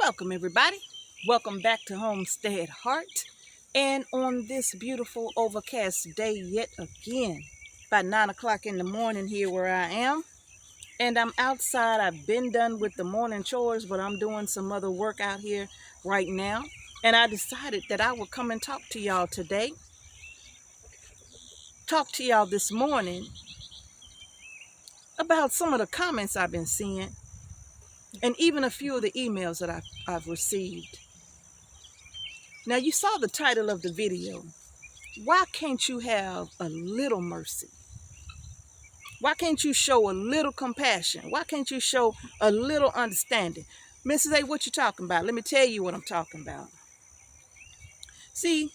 Welcome everybody. Welcome back to Homestead Heart. And on this beautiful overcast day yet again, about 9 o'clock in the morning here where I am. And I'm outside. I've been done with the morning chores, but I'm doing some other work out here right now. And I decided that I would come and talk to y'all today. Talk to y'all this morning about some of the comments I've been seeing and even a few of the emails that I've received. Now, you saw the title of the video. Why can't you have a little mercy? Why can't you show a little compassion? Why can't you show a little understanding? Mrs. A, what you talking about? Let me tell you what I'm talking about. See,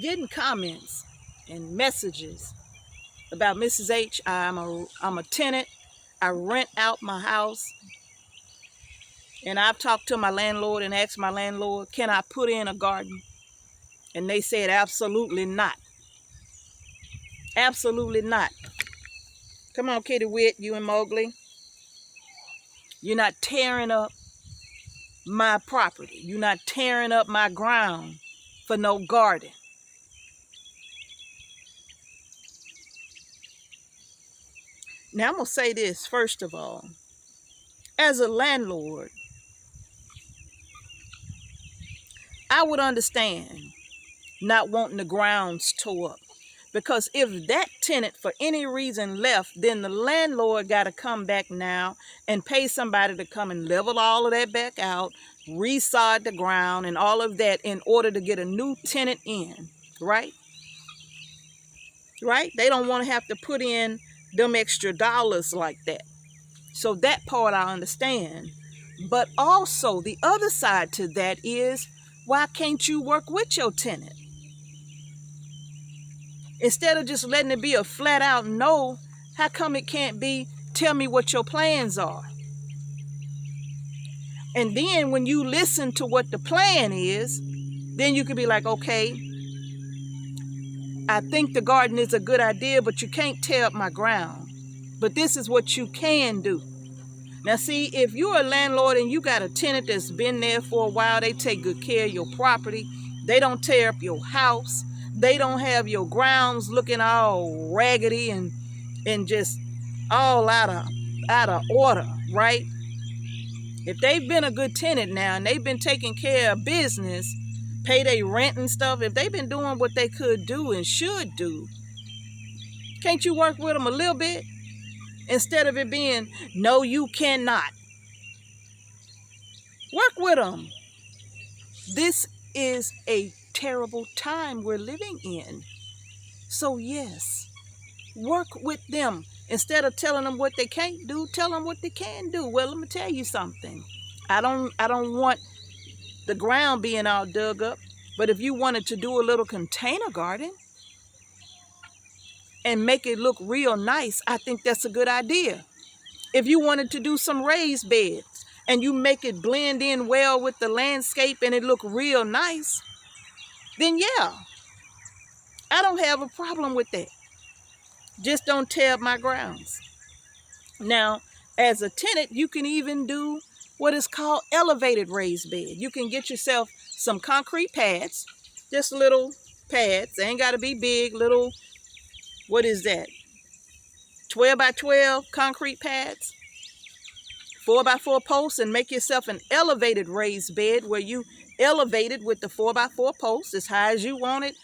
getting comments and messages about Mrs. H, I'm a tenant. I rent out my house. And I've talked to my landlord and asked my landlord, can I put in a garden? And they said, absolutely not. Absolutely not. Come on, Kitty Wit, you and Mowgli. You're not tearing up my property. You're not tearing up my ground for no garden. Now, I'm going to say this first of all. As a landlord, I would understand not wanting the grounds tore up. Because if that tenant for any reason left, then the landlord got to come back now and pay somebody to come and level all of that back out, resod the ground and all of that in order to get a new tenant in, right? Right? They don't want to have to put in them extra dollars like that. So that part I understand. But also the other side to that is, why can't you work with your tenant? Instead of just letting it be a flat out no, how come it can't be, tell me what your plans are? And then when you listen to what the plan is, then you could be like, okay, I think the garden is a good idea, but you can't tear up my ground. But this is what you can do. Now see, if you're a landlord and you got a tenant that's been there for a while, they take good care of your property, they don't tear up your house, they don't have your grounds looking all raggedy and just all out of order, right? If they've been a good tenant now and they've been taking care of business, pay their rent and stuff, if they've been doing what they could do and should do, can't you work with them a little bit? Instead of it being, no, you cannot. Work with them. This is a terrible time we're living in. So yes, work with them. Instead of telling them what they can't do, tell them what they can do. Well, let me tell you something. I don't want the ground being all dug up. But if you wanted to do a little container garden and make it look real nice, I think that's a good idea. If you wanted to do some raised beds and you make it blend in well with the landscape and it look real nice, then yeah, I don't have a problem with that. Just don't tear up my grounds. Now, as a tenant, you can even do what is called elevated raised bed. You can get yourself some concrete pads, just little pads. They ain't got to be big, little, what is that? 12 by 12 concrete pads, 4 by 4 posts, and make yourself an elevated raised bed where you elevate it with the 4 by 4 posts as high as you want it.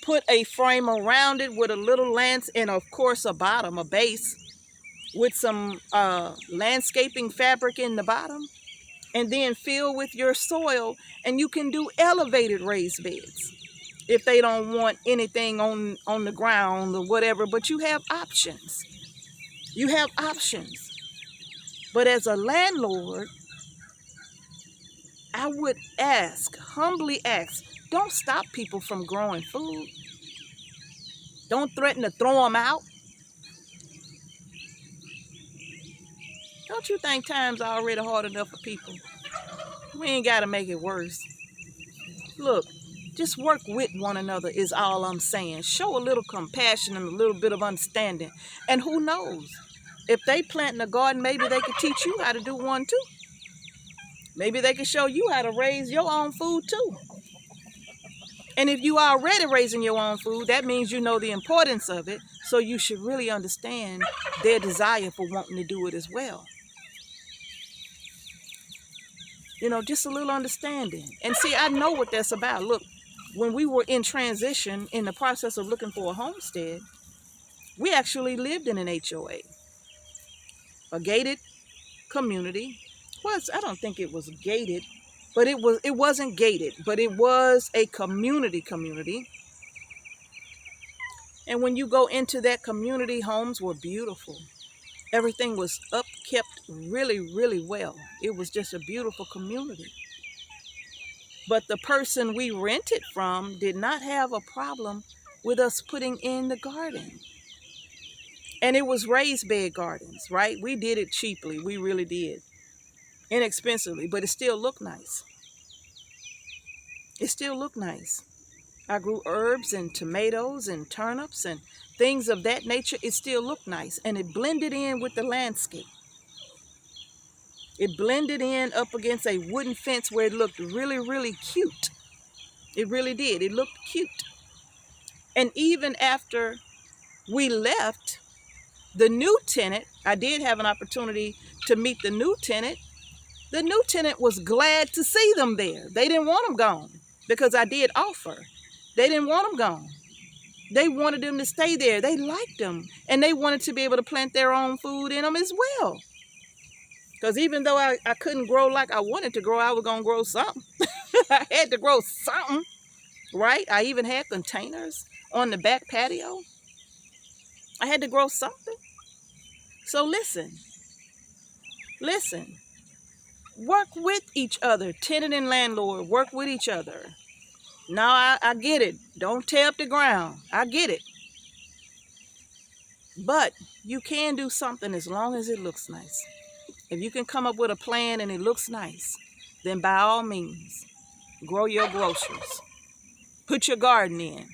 Put a frame around it with a little lance and of course a bottom, a base with some landscaping fabric in the bottom, and then fill with your soil, and you can do elevated raised beds if they don't want anything on the ground or whatever, but you have options. You have options. But as a landlord, I would humbly ask, don't stop people from growing food. Don't threaten to throw them out. Don't you think times are already hard enough for people? We ain't got to make it worse. Look, Just work with one another is all I'm saying. Show a little compassion and a little bit of understanding. And who knows? If they plant in a garden, maybe they could teach you how to do one too. Maybe they could show you how to raise your own food too. And if you are already raising your own food, that means you know the importance of it. So you should really understand their desire for wanting to do it as well. You know, just a little understanding. And see, I know what that's about. Look, when we were in transition in the process of looking for a homestead, we actually lived in an HOA, a gated community. Well, I don't think it was gated, but it wasn't gated, but it was a community. And when you go into that community, homes were beautiful. Everything was upkept really, really well. It was just a beautiful community. But the person we rented from did not have a problem with us putting in the garden. And it was raised bed gardens, right? We did it cheaply. We really did. Inexpensively, but it still looked nice. It still looked nice. I grew herbs and tomatoes and turnips and things of that nature. It still looked nice, and it blended in with the landscape. It blended in up against a wooden fence where it looked really, really cute. It really did. It looked cute. And even after we left, the new tenant, I did have an opportunity to meet the new tenant. The new tenant was glad to see them there. They didn't want them gone because I did offer. They didn't want them gone. They wanted them to stay there. They liked them. And they wanted to be able to plant their own food in them as well. Because even though I couldn't grow like I wanted to grow, I was going to grow something. I had to grow something, right? I even had containers on the back patio. I had to grow something. So listen. Work with each other. Tenant and landlord, work with each other. Now, I get it. Don't tear up the ground. I get it. But you can do something as long as it looks nice. If you can come up with a plan and it looks nice, then by all means, grow your groceries. Put your garden in.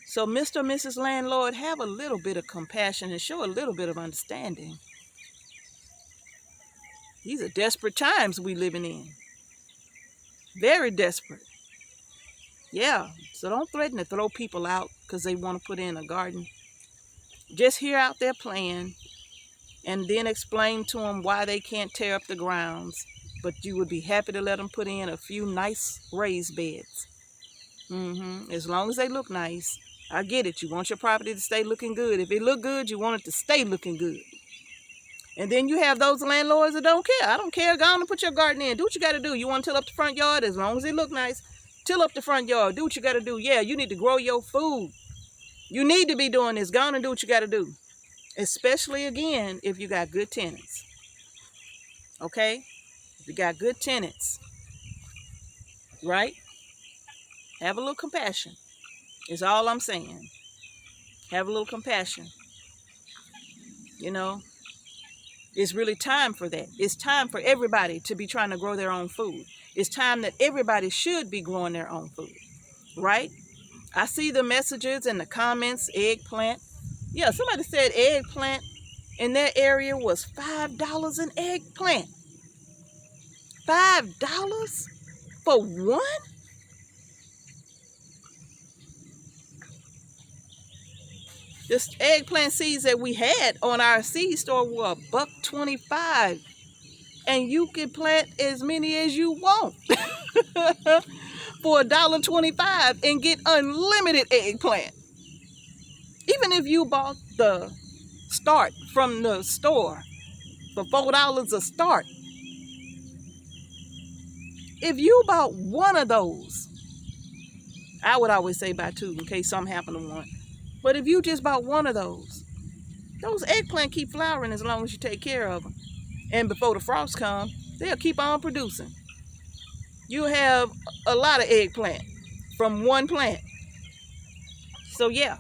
So Mr. and Mrs. Landlord, have a little bit of compassion and show a little bit of understanding. These are desperate times we living in. Very desperate. Yeah, so don't threaten to throw people out because they want to put in a garden. Just hear out their plan and then explain to them why they can't tear up the grounds. But you would be happy to let them put in a few nice raised beds. As long as they look nice. I get it. You want your property to stay looking good. If it look good, you want it to stay looking good. And then you have those landlords that don't care. I don't care. Go on and put your garden in. Do what you got to do. You want to till up the front yard? As long as it look nice, till up the front yard. Do what you got to do. Yeah, you need to grow your food. You need to be doing this. Go on and do what you got to do. Especially, again, if you got good tenants. Okay? If you got good tenants. Right? Have a little compassion. Is all I'm saying. Have a little compassion. You know? It's really time for that. It's time for everybody to be trying to grow their own food. It's time that everybody should be growing their own food, right? I see the messages and the comments, eggplant. Yeah, somebody said eggplant in their area was $5 an eggplant. $5 for one? This eggplant seeds that we had on our seed store were $1.25, and you can plant as many as you want for $1.25 and get unlimited eggplant. Even if you bought the start from the store for $4 a start, if you bought one of those, I would always say buy two in case something happened to one. But if you just bought one of those eggplant keep flowering as long as you take care of them. And before the frost come, they'll keep on producing. You have a lot of eggplant from one plant. So yeah,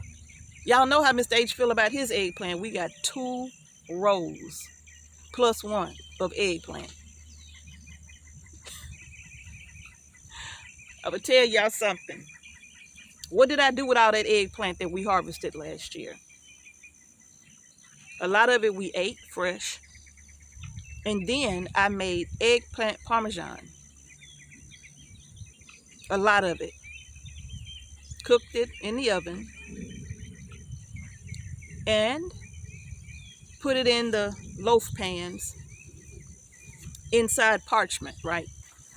y'all know how Mr. H feel about his eggplant. We got 2 rows plus 1 of eggplant. I'm gonna tell y'all something. What did I do with all that eggplant that we harvested last year? A lot of it we ate fresh. And then I made eggplant parmesan. A lot of it. Cooked it in the oven and put it in the loaf pans inside parchment, right?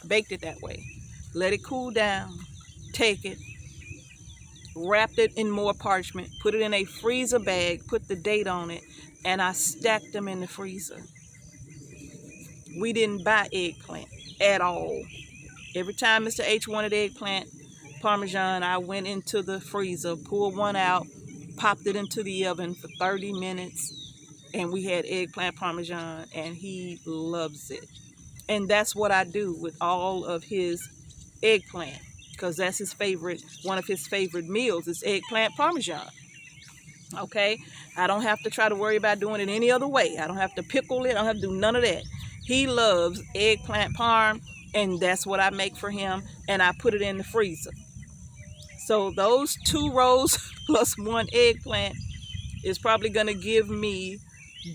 Baked it that way. Let it cool down. Take it. Wrapped it in more parchment. Put it in a freezer bag. Put the date on it. And I stacked them in the freezer. We didn't buy eggplant at all. Every time Mr. H wanted eggplant parmesan, I went into the freezer, pulled one out, popped it into the oven for 30 minutes, and we had eggplant parmesan, and he loves it. And that's what I do with all of his eggplant, because that's his favorite, one of his favorite meals is eggplant parmesan. Okay? I don't have to try to worry about doing it any other way. I don't have to pickle it. I don't have to do none of that. He loves eggplant parm, and that's what I make for him, and I put it in the freezer. So those 2 rows plus 1 eggplant is probably going to give me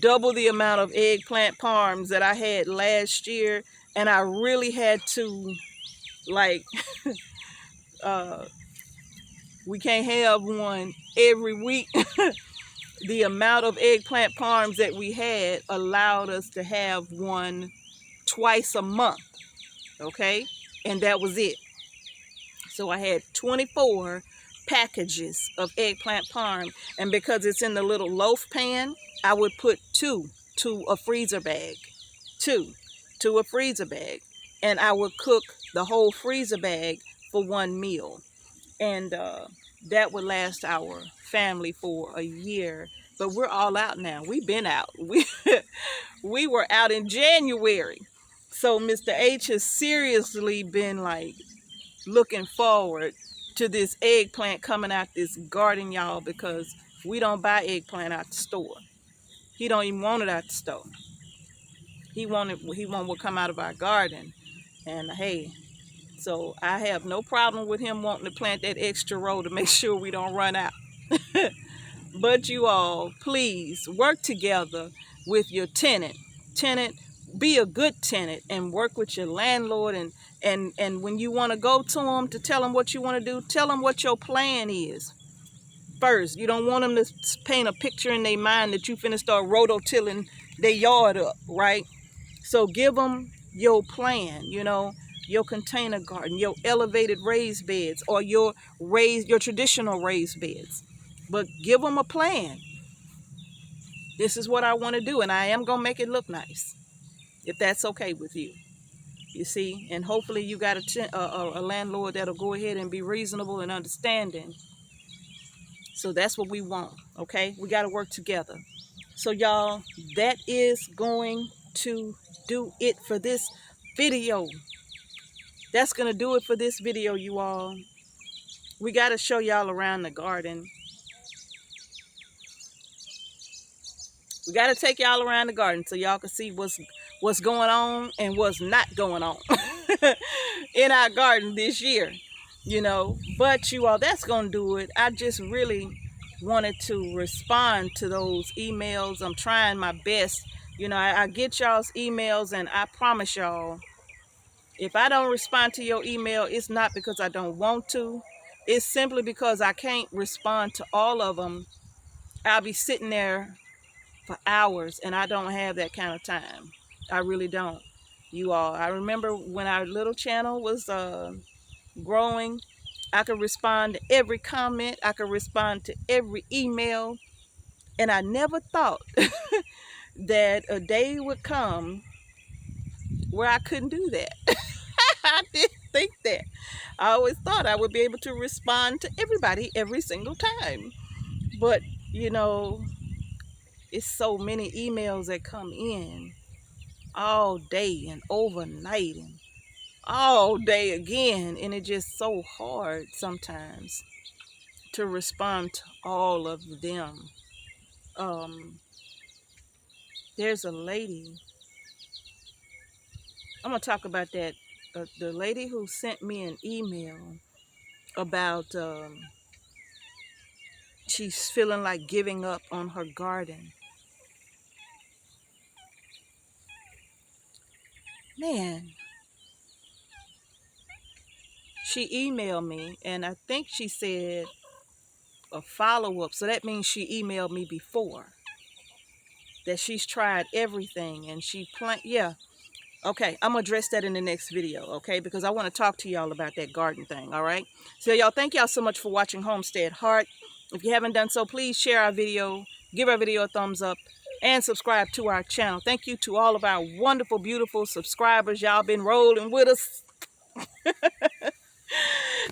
double the amount of eggplant parms that I had last year, and I really had to, like, we can't have one every week. The amount of eggplant parms that we had allowed us to have one twice a month, okay? And that was it. So I had 24 packages of eggplant parm, and because it's in the little loaf pan, I would put 2 to a freezer bag. 2 to a freezer bag. And I would cook the whole freezer bag for 1 meal. And that would last our family for a year. But we're all out now. We've been out. We were out in January. So Mr. H has seriously been like looking forward to this eggplant coming out this garden, y'all, because we don't buy eggplant out the store. He don't even want it out the store. He want what come out of our garden. And hey, so I have no problem with him wanting to plant that extra row to make sure we don't run out. But you all, please work together with your tenant. Be a good tenant and work with your landlord. And when you want to go to them to tell them what you want to do, tell them what your plan is. First, you don't want them to paint a picture in their mind that you finna start rototilling their yard up, right? So give them your plan, you know, your container garden, your elevated raised beds, or your traditional raised beds. But give them a plan. This is what I want to do, and I am going to make it look nice, if that's okay with you. You see, and hopefully you got a landlord that'll go ahead and be reasonable and understanding. So that's what we want, okay? We got to work together. So y'all, that is going to do it for this video. That's going to do it for this video, you all. We got to show y'all around the garden. We got to take y'all around the garden so y'all can see what's going on and what's not going on in our garden this year, you know. But you all, that's going to do it. I just really wanted to respond to those emails. I'm trying my best. You know, I get y'all's emails, and I promise y'all, if I don't respond to your email, it's not because I don't want to. It's simply because I can't respond to all of them. I'll be sitting there for hours, and I don't have that kind of time. I really don't, you all. I remember when our little channel was growing, I could respond to every comment. I could respond to every email. And I never thought that a day would come where I couldn't do that. I didn't think that. I always thought I would be able to respond to everybody every single time. But, you know, it's so many emails that come in all day and overnight and all day again. And it's just so hard sometimes to respond to all of them. There's a lady. I'm going to talk about that the lady who sent me an email about she's feeling like giving up on her garden. Man, she emailed me, and I think she said a follow-up. So that means she emailed me before, that she's tried everything and yeah. Okay, I'm gonna address that in the next video, okay? Because I want to talk to y'all about that garden thing, all right? So y'all, thank y'all so much for watching Homestead Heart. If you haven't done so, please share our video, give our video a thumbs up, and subscribe to our channel. Thank you to all of our wonderful, beautiful subscribers. Y'all been rolling with us.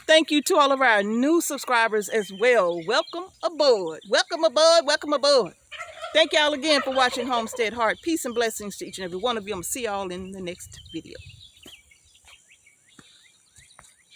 Thank you to all of our new subscribers as well. Welcome aboard. Welcome aboard. Welcome aboard. Thank y'all again for watching Homestead Heart. Peace and blessings to each and every one of you. I'm going to see y'all in the next video.